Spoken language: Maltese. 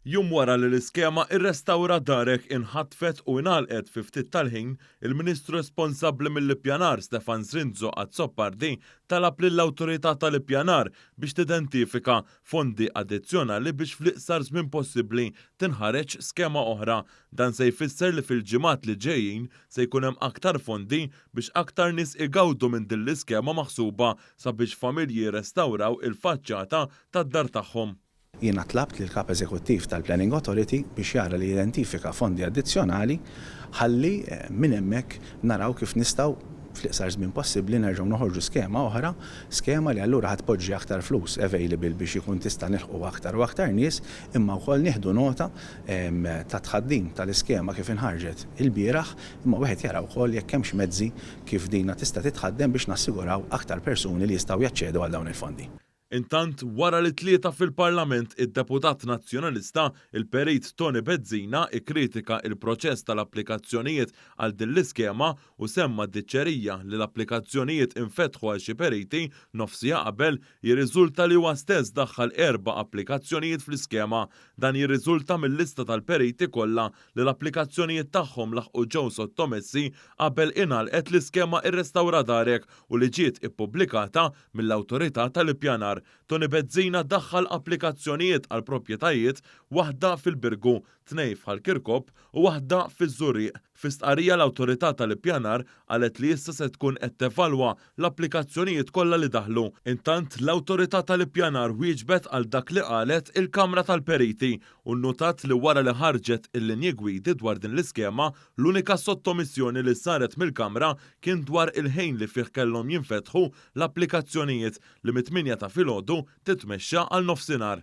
Jum wara li l-iskema irrestawra darek inħatfet u inalqet fi ftit tal-ħin, il-Ministru responsabbli mill-ippjanar Stefan Srinzo Azzopardi talab lill-awtorità tal-ippjanar biex tidentifika fondi addizzjonali biex fl-iqsar żmien possibbli tinħareġ skema oħra. Dan se jfisser li fil-ġimgħat li ġejjin se jkun hemm aktar fondi biex aktar nies igawdu minn din l-iskema maħsuba sabiex familji jirrestawraw il-faċċata tad-dar tagħhom. Jiena tlabt lill kap eżekuttiv tal-Planning Authority biex jara li jidentifika fondi addizzjonali ħalli minn hemmhekk naraw kif nistgħu fl-iqsar żmien possibbli nerġgħu noħorġu skema oħra, skema li allura ħatpoġġi aktar flus available biex ikun tista' nilħqu aktar u aktar nies, imma wkoll nieħdu nota ta' tħaddim tal-iskema kif inħarġet il-bieraħ, imma wieħed jara wkoll jekk hemmx mezzi kif dina tista' titħaddem biex nassiguraw aktar persuni li jistgħu jaċċedu għal dawn il-fondi. Intant, wara li tlieta fil-Parlament id-deputat nazzjonalista il-perit Tony Bezzina ikkritika il-proċess tal-applikazzjonijiet għal din l-iskema u semma d-diċċerija li l-applikazzjonijiet infetħu għal xi periti nofsija qabel jirriżulta li huwa stess daħħal 4 applikazzjonijiet fl-iskema. Dan jirriżulta mill-lista tal-periti kollha li l-applikazzjonijiet tagħhom laħqu ġew sottomessi qabel inalqet l-iskema irrestawra darek u li ġiet ippubblikata mill-awtorità tal-ippjanar. Tony Bezzina daħħal applikazzjonijiet għal proprjetajiet waħda fil-Birgu, 2 f'Ħalkirkop u waħda fiż-Żurieq. Fi stqarrija l-awtorità tal-ippjanar qalet li issa se tkun qed tevalwa l-applikazzjonijiet kollha li daħlu. Intant l-awtorità tal-ippjanar wieġbet għal dak li qalet il-Kamra tal-Periti u nnutat li wara li ħarġet il-linji gwidi dwar din l-iskema l-unika sottomissjoni li saret mill-Kamra kien dwar il-ħin li fih kellhom jinfetħu l-applikazzjonijiet li mit-8 ta' filgħodu titmexxa għal nofsinhar.